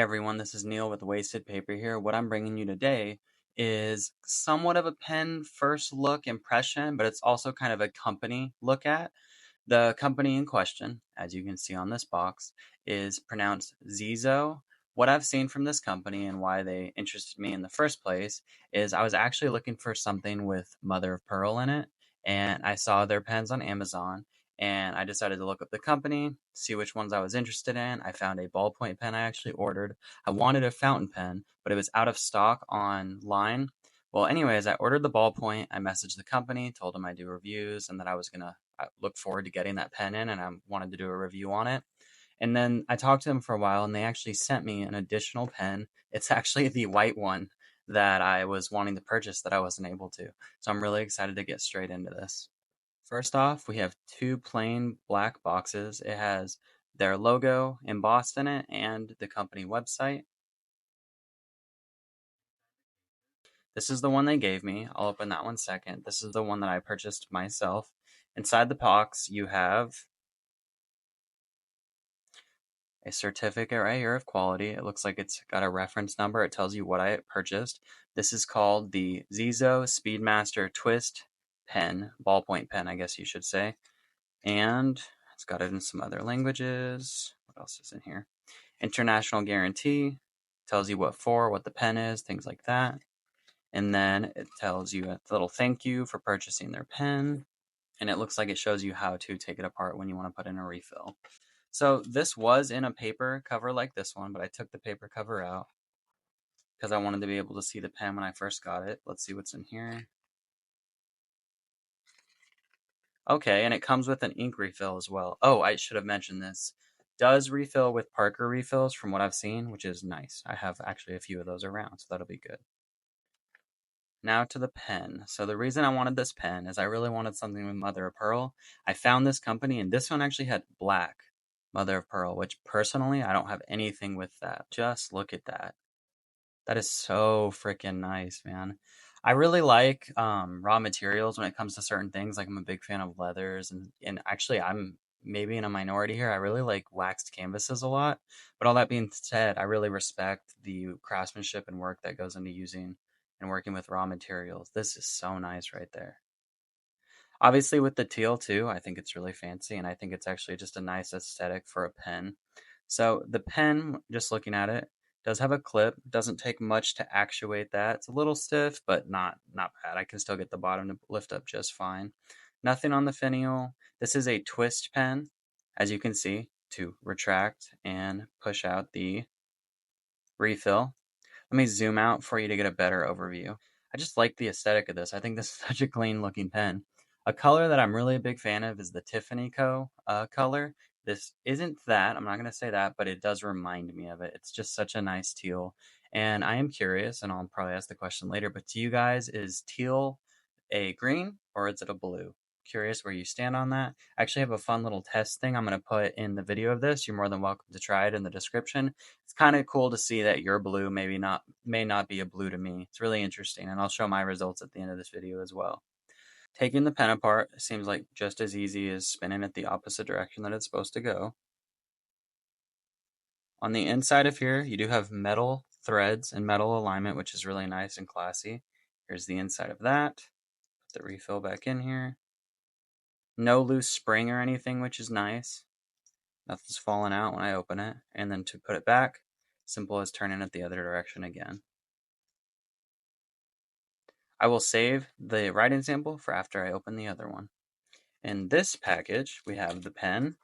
everyone, this is Neil with Wasted Paper here. What I'm bringing you today is somewhat of a pen first look impression, but it's also kind of a company look at. The company in question, as you can see on this box, is pronounced Xezo. What I've seen from this company and why they interested me in the first place is I was actually looking for something with mother of pearl in it, and I saw their pens on Amazon, and I decided to look up the company, see which ones I was interested in. I found a ballpoint pen I actually ordered. I wanted a fountain pen, but it was out of stock online. Well, anyways, I ordered the ballpoint. I messaged the company, told them I do reviews and that I was gonna look forward to getting that pen in, and I wanted to do a review on it. And then I talked to them for a while, and they actually sent me an additional pen. It's actually the white one that I was wanting to purchase that I wasn't able to. So I'm really excited to get straight into this. First off, we have two plain black boxes. It has their logo embossed in it and the company website. This is the one they gave me. I'll open that one second. This is the one that I purchased myself. Inside the box, you have a certificate right here of quality. It looks like it's got a reference number. It tells you what I purchased. This is called the Xezo Speedmaster Twist pen, ballpoint pen, I guess you should say. And it's got it in some other languages. What else is in here? International guarantee. Tells you what for, what the pen is, things like that. And then it tells you a little thank you for purchasing their pen. And it looks like it shows you how to take it apart when you want to put in a refill. So this was in a paper cover like this one, but I took the paper cover out because I wanted to be able to see the pen when I first got it. Let's see what's in here. Okay, and it comes with an ink refill as well. Oh, I should have mentioned this. Does refill with Parker refills from what I've seen, which is nice. I have actually a few of those around, so that'll be good. Now to the pen. So the reason I wanted this pen is I really wanted something with mother of pearl. I found this company, and this one actually had black mother of pearl, which personally I don't have anything with that. Just look at that. That is so freaking nice, man. I really like raw materials when it comes to certain things. Like I'm a big fan of leathers, and actually I'm maybe in a minority here. I really like waxed canvases a lot. But all that being said, I really respect the craftsmanship and work that goes into using and working with raw materials. This is so nice right there. Obviously, with the teal too, I think it's really fancy, and I think it's actually just a nice aesthetic for a pen. So the pen, just looking at it, does have a clip. Doesn't take much to actuate that. It's a little stiff, but not bad. I can still get the bottom to lift up just fine. Nothing on the finial. This is a twist pen, as you can see, to retract and push out the refill. Let me zoom out for you to get a better overview. I just like the aesthetic of this. I think this is such a clean looking pen. A color that I'm really a big fan of is the Tiffany Co. Color. This isn't that, I'm not going to say that, but it does remind me of it. It's just such a nice teal. And I am curious, and I'll probably ask the question later, but to you guys, is teal a green or is it a blue? Curious where you stand on that. I actually have a fun little test thing I'm going to put in the video of this. You're more than welcome to try it in the description. It's kind of cool to see that your blue may not be a blue to me. It's really interesting, and I'll show my results at the end of this video as well. Taking the pen apart seems like just as easy as spinning it the opposite direction that it's supposed to go. On the inside of here, you do have metal threads and metal alignment, which is really nice and classy. Here's the inside of that. Put the refill back in here. No loose spring or anything, which is nice. Nothing's falling out when I open it. And then to put it back, simple as turning it the other direction again. I will save the writing sample for after I open the other one. In this package, we have the pen.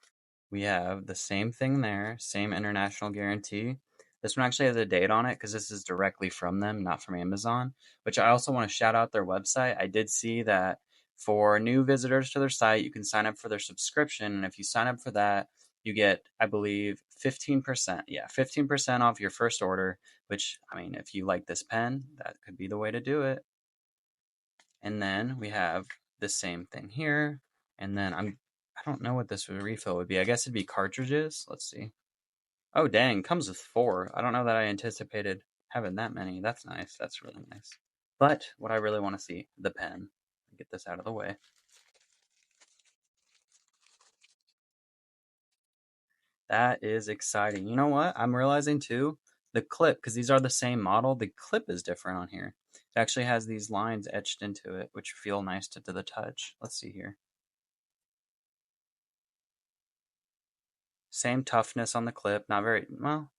We have the same thing there, same international guarantee. This one actually has a date on it because this is directly from them, not from Amazon, which I also want to shout out their website. I did see that for new visitors to their site, you can sign up for their subscription. And if you sign up for that, you get, I believe, 15%. Yeah, 15% off your first order, which, I mean, if you like this pen, that could be the way to do it. And then we have the same thing here. And then I don't know what this refill would be. I guess it'd be cartridges. Let's see. Oh, dang. Comes with 4. I don't know that I anticipated having that many. That's nice. That's really nice. But what I really want to see, the pen. Get this out of the way. That is exciting. You know what? I'm realizing too, The clip, because these are the same model, the clip is different on here. It actually has these lines etched into it, which feel nice to the touch. Let's see here. Same toughness on the clip, not very, well,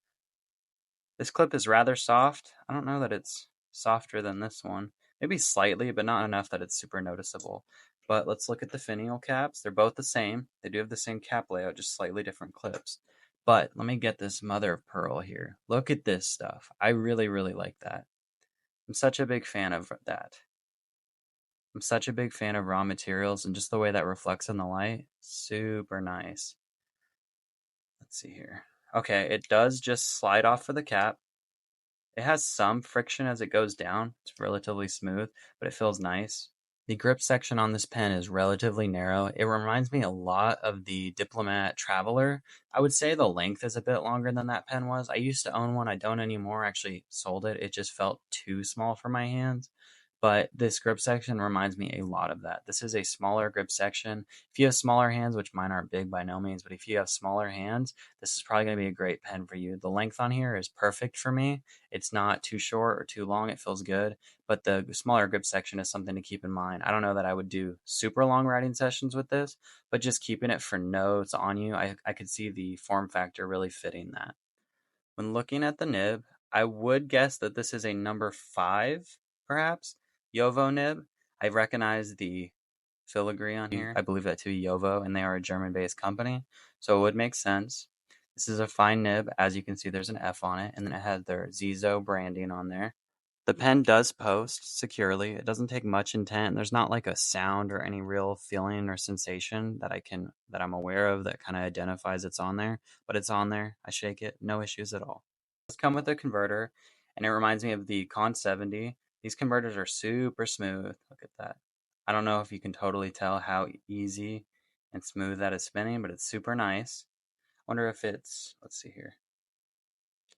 this clip is rather soft. I don't know that it's softer than this one. Maybe slightly, but not enough that it's super noticeable. But let's look at the finial caps. They're both the same. They do have the same cap layout, just slightly different clips. But let me get this mother of pearl here. Look at this stuff. I really, really like that. I'm such a big fan of that. I'm such a big fan of raw materials and just the way that reflects in the light. Super nice. Let's see here. Okay, it does just slide off for the cap. It has some friction as it goes down. It's relatively smooth, but it feels nice. The grip section on this pen is relatively narrow. It reminds me a lot of the Diplomat Traveler. I would say the length is a bit longer than that pen was. I used to own one. I don't anymore. I actually sold it. It just felt too small for my hands. But this grip section reminds me a lot of that. This is a smaller grip section. If you have smaller hands, which mine aren't big by no means, but if you have smaller hands, this is probably going to be a great pen for you. The length on here is perfect for me. It's not too short or too long. It feels good. But the smaller grip section is something to keep in mind. I don't know that I would do super long writing sessions with this, but just keeping it for notes on you, I could see the form factor really fitting that. When looking at the nib, I would guess that this is a number 5, perhaps. Jovo nib. I recognize the filigree on here. I believe that to be Jovo, and they are a German-based company, so it would make sense. This is a fine nib. As you can see, there's an F on it, and then it has their Xezo branding on there. The pen does post securely. It doesn't take much intent. There's not like a sound or any real feeling or sensation that I'm aware of that kind of identifies it's on there, but it's on there. I shake it, no issues at all. It does come with a converter, and it reminds me of the Con 70. These converters are super smooth. Look at that. I don't know if you can totally tell how easy and smooth that is spinning, but it's super nice. I wonder if it's, let's see here.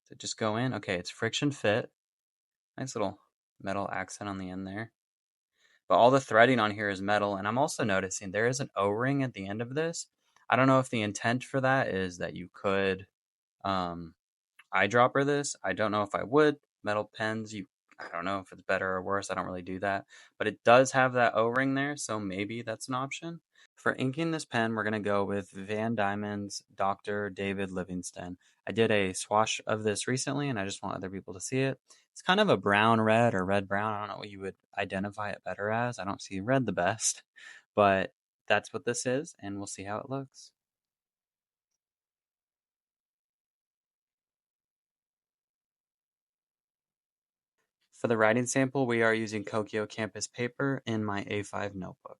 Does it just go in? Okay, it's friction fit. Nice little metal accent on the end there. But all the threading on here is metal, and I'm also noticing there is an O-ring at the end of this. I don't know if the intent for that is that you could eyedropper this. I don't know if I would. Metal pens, I don't know if it's better or worse. I don't really do that. But it does have that O-ring there, so maybe that's an option. For inking this pen, we're going to go with Van Diemen's Dr. David Livingston. I did a swatch of this recently, and I just want other people to see it. It's kind of a brown-red or red-brown. I don't know what you would identify it better as. I don't see red the best, but that's what this is, and we'll see how it looks. For the writing sample, we are using Kokyo Campus paper in my A5 notebook.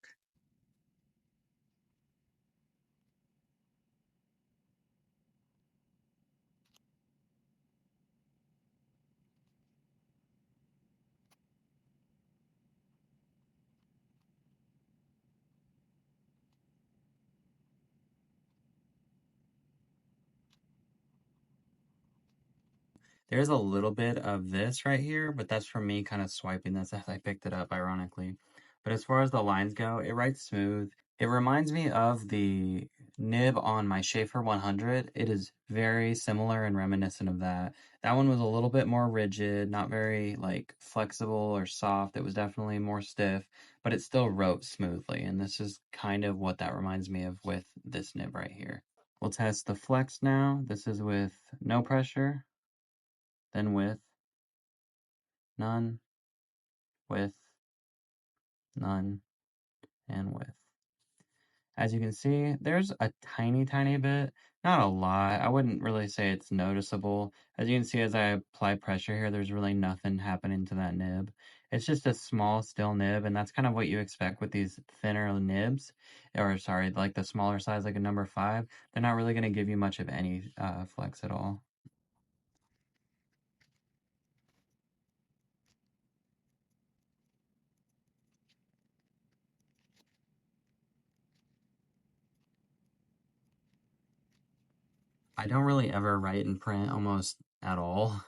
There's a little bit of this right here, but that's from me kind of swiping this as I picked it up, ironically. But as far as the lines go, it writes smooth. It reminds me of the nib on my Schaefer 100. It is very similar and reminiscent of that. That one was a little bit more rigid, not very like flexible or soft. It was definitely more stiff, but it still wrote smoothly. And this is kind of what that reminds me of with this nib right here. We'll test the flex now. This is with no pressure, then with none, with none, and with. As you can see, there's a tiny, tiny bit, not a lot. I wouldn't really say it's noticeable. As you can see, as I apply pressure here, there's really nothing happening to that nib. It's just a small, still nib, and that's kind of what you expect with these thinner nibs, or sorry, like the smaller size, like a number 5. They're not really going to give you much of any flex at all. I don't really ever write in print almost at all.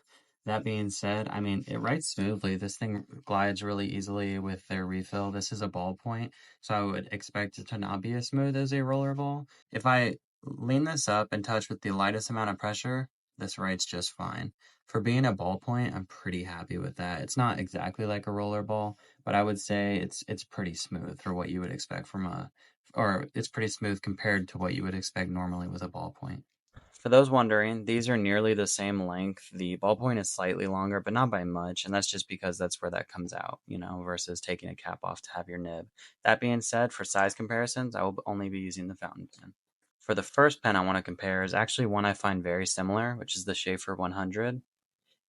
That being said, I mean, it writes smoothly. This thing glides really easily with their refill. This is a ballpoint, so I would expect it to not be as smooth as a roller ball. If I lean this up and touch with the lightest amount of pressure, This writes just fine. For being a ballpoint, I'm pretty happy with that. It's not exactly like a roller ball, but I would say it's pretty smooth for what you would expect from or it's pretty smooth compared to what you would expect normally with a ballpoint. For those wondering, these are nearly the same length. The ballpoint is slightly longer, but not by much, and that's just because that's where that comes out, versus taking a cap off to have your nib. That being said, for size comparisons, I will only be using the fountain pen. For the first pen I want to compare is actually one I find very similar, which is the Schaefer 100.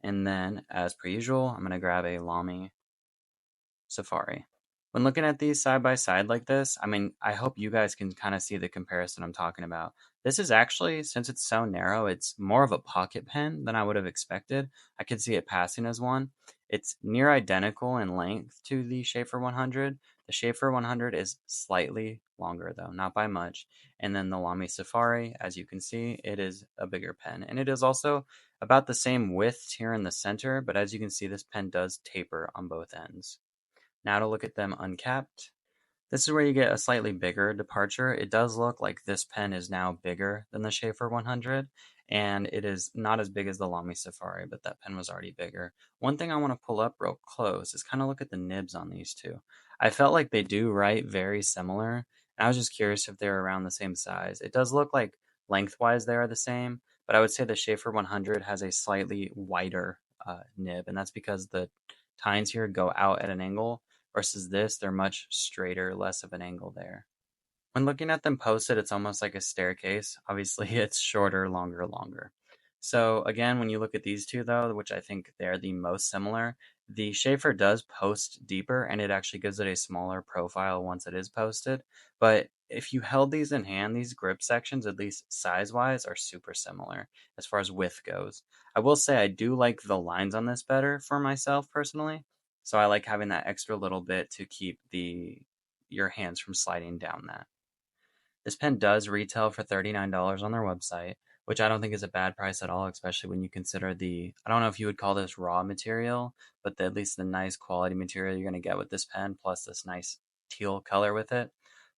And then, as per usual, I'm going to grab a Lamy Safari. When looking at these side by side like this, I hope you guys can kind of see the comparison I'm talking about. This is actually, since it's so narrow, it's more of a pocket pen than I would have expected. I could see it passing as one. It's near identical in length to the Schaefer 100. The Schaefer 100 is slightly longer though, not by much. And then the Lamy Safari, as you can see, it is a bigger pen. And it is also about the same width here in the center, but as you can see, this pen does taper on both ends. Now to look at them uncapped. This is where you get a slightly bigger departure. It does look like this pen is now bigger than the Schaefer 100, and it is not as big as the Lamy Safari, but that pen was already bigger. One thing I want to pull up real close is kind of look at the nibs on these two. I felt like they do write very similar, and I was just curious if they're around the same size. It does look like lengthwise they are the same, but I would say the Schaefer 100 has a slightly wider nib, and that's because the tines here go out at an angle versus this, they're much straighter, less of an angle there. When looking at them posted, it's almost like a staircase. Obviously, it's shorter, longer, longer. So again, when you look at these two though, which I think they're the most similar, the Schaefer does post deeper and it actually gives it a smaller profile once it is posted. But if you held these in hand, these grip sections, at least size-wise, are super similar as far as width goes. I will say I do like the lines on this better for myself personally. So I like having that extra little bit to keep your hands from sliding down that. This pen does retail for $39 on their website, which I don't think is a bad price at all, especially when you consider I don't know if you would call this raw material, but at least the nice quality material you're going to get with this pen, plus this nice teal color with it.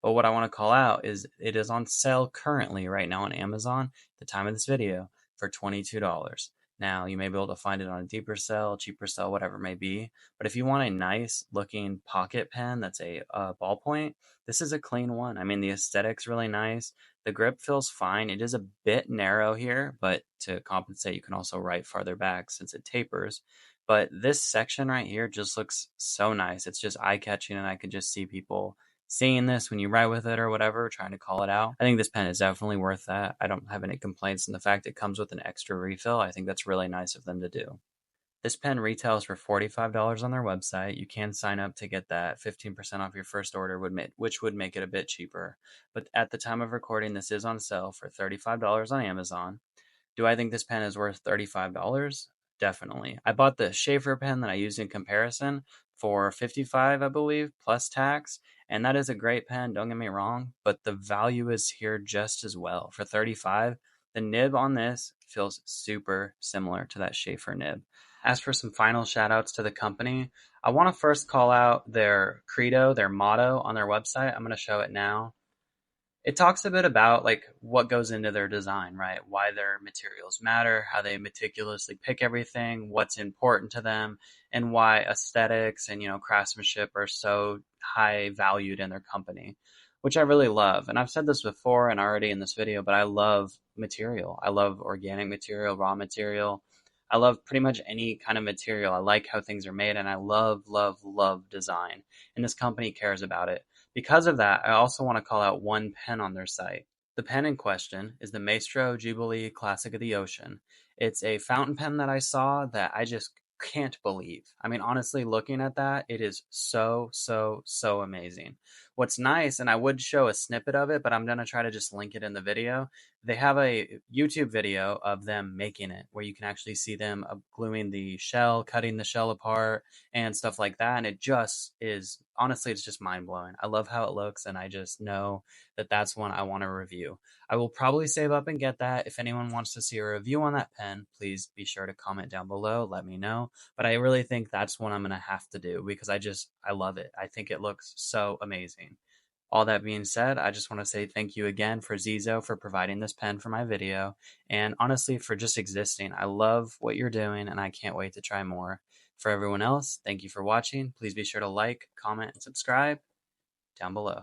But what I want to call out is it is on sale currently right now on Amazon, at the time of this video, for $22. Now, you may be able to find it on a deeper sale, cheaper sale, whatever it may be. But if you want a nice looking pocket pen that's a ballpoint, this is a clean one. The aesthetic's really nice. The grip feels fine. It is a bit narrow here, but to compensate, you can also write farther back since it tapers. But this section right here just looks so nice. It's just eye-catching, and I can just see people seeing this when you write with it or whatever, trying to call it out. I think this pen is definitely worth that. I don't have any complaints, and the fact it comes with an extra refill, I think that's really nice of them to do. This pen retails for $45 on their website. You can sign up to get that 15% off your first order, which would make it a bit cheaper. But at the time of recording, this is on sale for $35 on Amazon. Do I think this pen is worth $35? Definitely. I bought the Schaefer pen that I used in comparison for $55, I believe, plus tax, and that is a great pen, don't get me wrong, but the value is here just as well. For $35, the nib on this feels super similar to that Schaefer nib. As for some final shout outs to the company, I want to first call out their credo, their motto on their website. I'm going to show it now. It talks a bit about like what goes into their design, right? Why their materials matter, how they meticulously pick everything, what's important to them, and why aesthetics and craftsmanship are so high valued in their company, which I really love. And I've said this before and already in this video, but I love material. I love organic material, raw material. I love pretty much any kind of material. I like how things are made, and I love, love, love design. And this company cares about it. Because of that, I also want to call out one pen on their site. The pen in question is the Maestro Jubilee Classic of the Ocean. It's a fountain pen that I saw that I just can't believe. Honestly, looking at that, it is so, so, so amazing. What's nice, and I would show a snippet of it, but I'm going to try to just link it in the video. They have a YouTube video of them making it where you can actually see them gluing the shell, cutting the shell apart, and stuff like that. And it just is, honestly, it's just mind blowing. I love how it looks, and I just know that that's one I want to review. I will probably save up and get that. If anyone wants to see a review on that pen, please be sure to comment down below. Let me know. But I really think that's one I'm going to have to do because I love it. I think it looks so amazing. All that being said, I just want to say thank you again for Xezo for providing this pen for my video, and honestly for just existing. I love what you're doing, and I can't wait to try more. For everyone else, thank you for watching. Please be sure to like, comment, and subscribe down below.